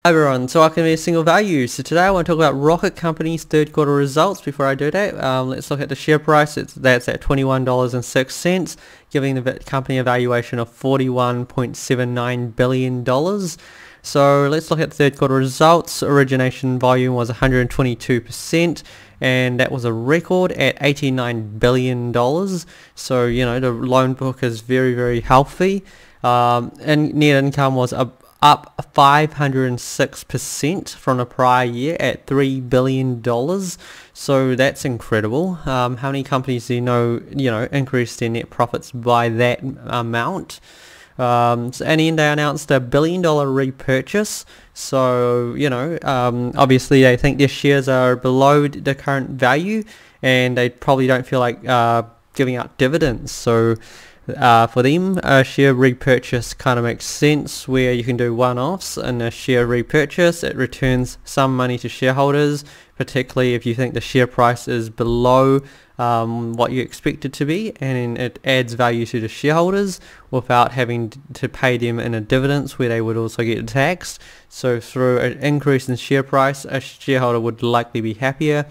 Hi everyone, so I can be a single value. So today I want to talk about Rocket Company's third quarter results. Before I do that, let's look at the share price. That's at $21.06, giving the company a valuation of $41.79 billion. So let's look at the third quarter results. Origination volume was 122%, and that was a record at $89 billion. So, you know, the loan book is very, very healthy. And net income was up 506% from the prior year at $3 billion. So that's incredible. How many companies do you know increased their net profits by that amount? And then they announced a $1 billion repurchase. So, obviously they think their shares are below the current value, and they probably don't feel like giving out dividends. So for them, a share repurchase kind of makes sense, where you can do one-offs. In a share repurchase, it returns some money to shareholders, particularly if you think the share price is below what you expect it to be, and it adds value to the shareholders without having to pay them in a dividends where they would also get taxed. So through an increase in share price, a shareholder would likely be happier.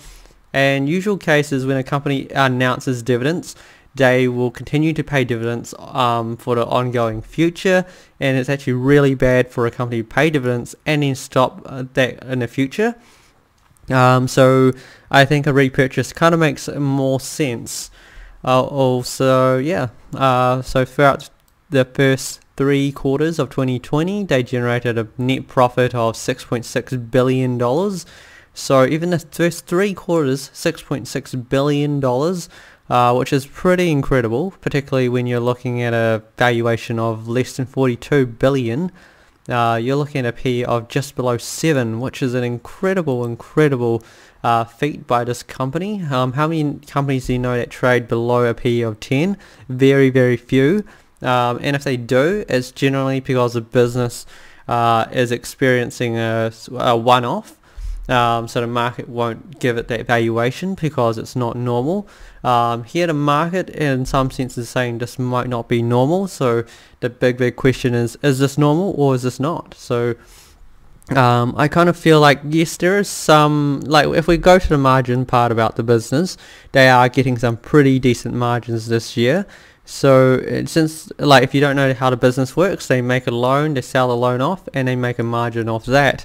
And usual cases, when a company announces dividends, they will continue to pay dividends for the ongoing future, and it's actually really bad for a company to pay dividends and then stop that in the future. So I think a repurchase kind of makes more sense. So throughout the first 3 quarters of 2020, they generated a net profit of $6.6 billion. So even the first 3 quarters, $6.6 billion, which is pretty incredible, particularly when you're looking at a valuation of less than $42 billion. You're looking at a P of just below 7, which is an incredible feat by this company. How many companies do you know that trade below a P of 10? Very, very few. And if they do, it's generally because the business is experiencing a one-off. So the market won't give it that valuation because it's not normal. Here the market in some sense is saying this might not be normal. So the big question is this normal or is this not? So I kind of feel like, yes, there is some, like if we go to the margin part about the business, they are getting some pretty decent margins this year. So since, like, if you don't know how the business works, they make a loan, they sell the loan off, and they make a margin off that.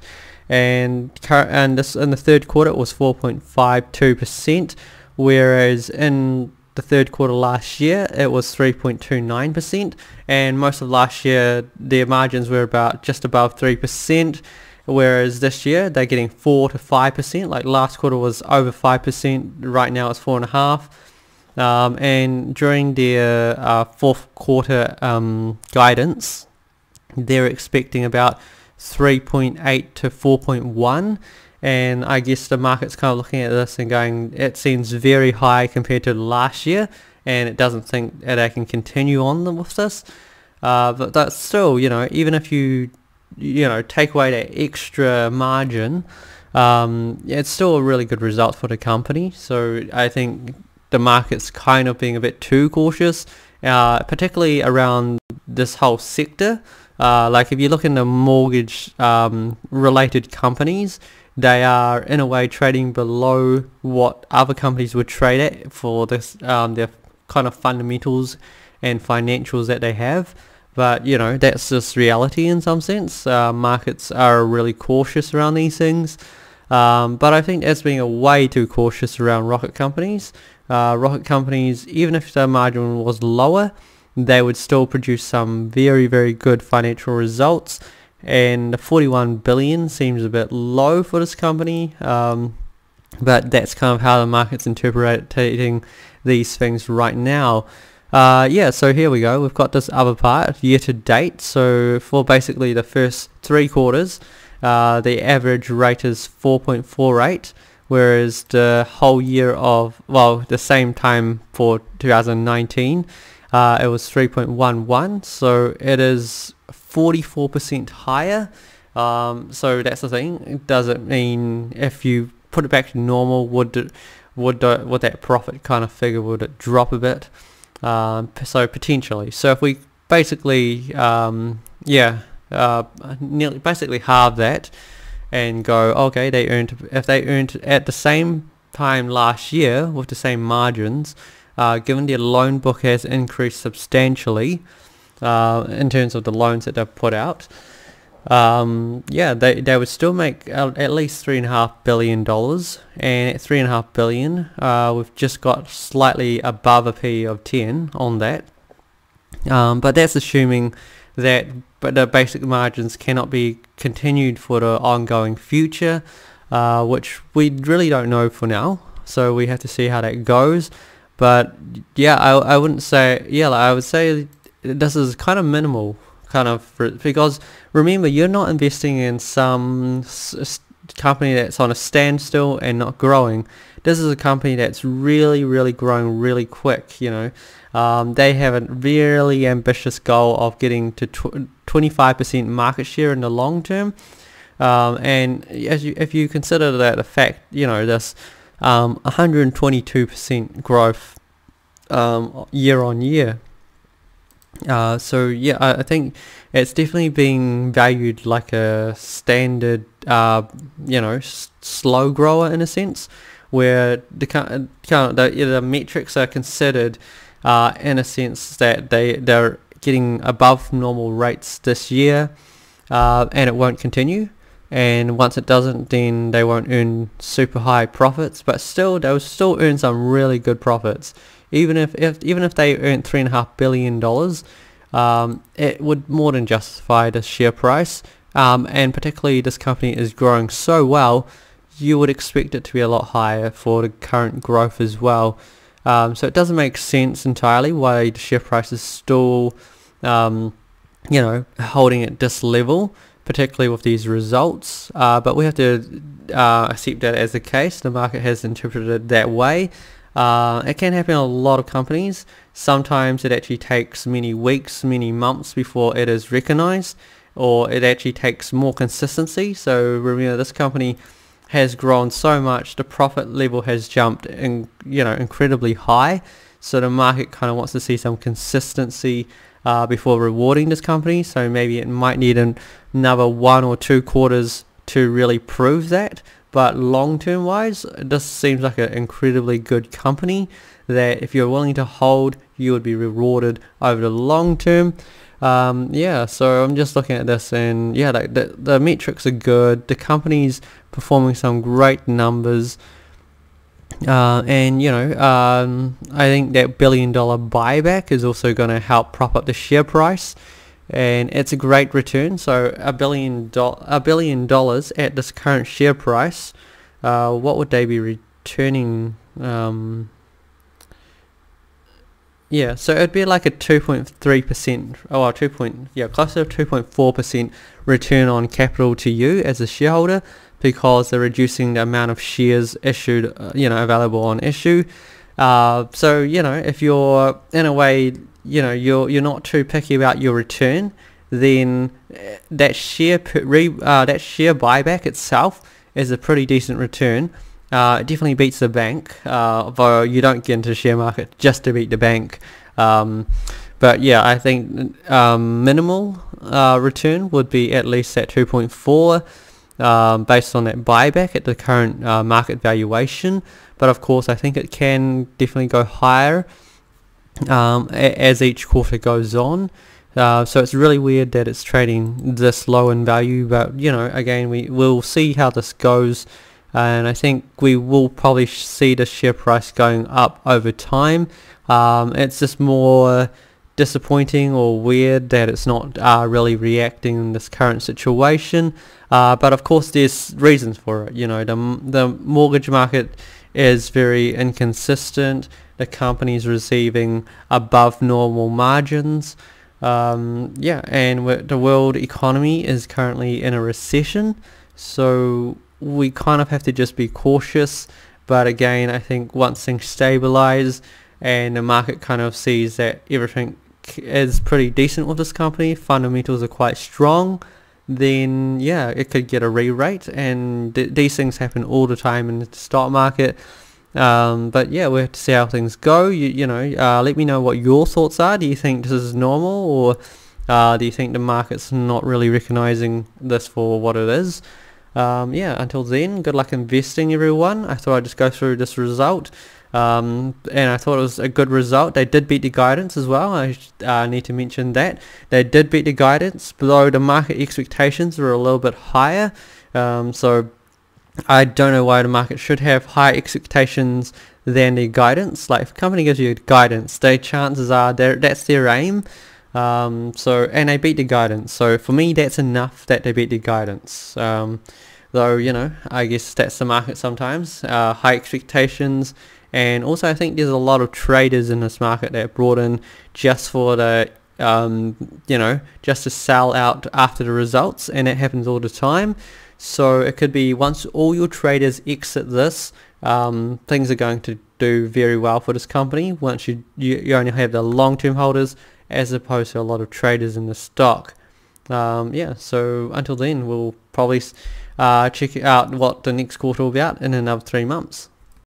And this in the third quarter it was 4.52%, whereas in the third quarter last year it was 3.29%, and most of last year their margins were just above 3%, whereas this year they're getting 4 to 5%. Like last quarter was over 5%, right now it's 4.5%. And during their fourth quarter guidance, they're expecting about 3.8 to 4.1, and I guess the market's kind of looking at this and going, it seems very high compared to last year, and it doesn't think that they can continue on with this. But that's still, even if you take away that extra margin, it's still a really good result for the company. So I think the market's kind of being a bit too cautious, particularly around this whole sector. Like if you look in the mortgage related companies, they are in a way trading below what other companies would trade at for this their kind of fundamentals and financials that they have. But that's just reality in some sense. Markets are really cautious around these things, but I think that's being a way too cautious around rocket companies. Rocket companies, even if their margin was lower, they would still produce some very, very good financial results, and the 41 billion seems a bit low for this company, but that's kind of how the market's interpreting these things right now. So here we go, we've got this other part, year to date. So for basically the first 3 quarters, the average rate is 4.48, whereas the whole year the same time for 2019, it was 3.11, so it is 44% higher. So that's the thing. It doesn't mean, if you put it back to normal, would that profit kind of figure, would it drop a bit? So potentially. So if we basically nearly basically halve that, and go, okay, if they earned at the same time last year with the same margins, given their loan book has increased substantially in terms of the loans that they've put out, they would still make at least $3.5 billion, and at $3.5 billion, we've just got slightly above a P of 10 on that. But that's assuming that the basic margins cannot be continued for the ongoing future, which we really don't know for now. So we have to see how that goes. But yeah, I wouldn't say, I would say this is kind of minimal, because remember, you're not investing in some company that's on a standstill and not growing. This is a company that's really growing really quick. They have a really ambitious goal of getting to 25% market share in the long term, and if you consider that a fact, this 122% growth year on year. So yeah, I think it's definitely being valued like a standard, slow grower in a sense, where the metrics are considered in a sense that they're getting above normal rates this year, and it won't continue. And once it doesn't, then they won't earn super high profits, but still they'll still earn some really good profits. Even if they earned $3.5 billion, it would more than justify the share price. And particularly this company is growing so well, you would expect it to be a lot higher for the current growth as well. So it doesn't make sense entirely why the share price is still, holding at this level, particularly with these results. But we have to accept that as the case. The market has interpreted it that way. It can happen in a lot of companies. Sometimes it actually takes many weeks, many months before it is recognized, or it actually takes more consistency. So remember, this company has grown so much, the profit level has jumped incredibly high. So the market kind of wants to see some consistency before rewarding this company. So maybe it might need another 1 or 2 quarters to really prove that. But long-term wise, this seems like an incredibly good company that if you're willing to hold, you would be rewarded over the long term. So I'm just looking at this, and the metrics are good. The company's performing some great numbers. I think that $1 billion buyback is also going to help prop up the share price, and it's a great return. So $1 billion at this current share price, what would they be returning? So it'd be like a 2.3%, closer to 2.4% return on capital to you as a shareholder, because they're reducing the amount of shares issued, available on issue. If you're in a way, you're not too picky about your return, then that share buyback itself is a pretty decent return. It definitely beats the bank, although you don't get into the share market just to beat the bank. But yeah, I think minimal return would be at least at 2.4. Based on that buyback at the current market valuation. But of course, I think it can definitely go higher as each quarter goes on. So it's really weird that it's trading this low in value, but again, we will see how this goes, and I think we will probably see the share price going up over time. It's just more disappointing or weird that it's not really reacting in this current situation, but of course there's reasons for it. The mortgage market is very inconsistent. The company's receiving above normal margins, and the world economy is currently in a recession, so we kind of have to just be cautious. But again, I think once things stabilize and the market kind of sees that everything is pretty decent with this company, fundamentals are quite strong, then it could get a re-rate, and these things happen all the time in the stock market. But we have to see how things go. Let me know what your thoughts are. Do you think this is normal, or Do you think the market's not really recognizing this for what it is? Yeah, until then, good luck investing, everyone. I thought I'd just go through this result. And I thought it was a good result. They did beat the guidance as well. I need to mention that. They did beat the guidance, though the market expectations were a little bit higher. So I don't know why the market should have higher expectations than the guidance. Like, if a company gives you guidance, the chances are that's their aim. And they beat the guidance. So for me, that's enough that they beat the guidance. Though, I guess that's the market sometimes. High expectations. And also, I think there's a lot of traders in this market that brought in just for the, just to sell out after the results, and that happens all the time. So it could be once all your traders exit this, things are going to do very well for this company. Once you only have the long-term holders as opposed to a lot of traders in the stock. So until then, we'll probably check out what the next quarter will be out in another 3 months.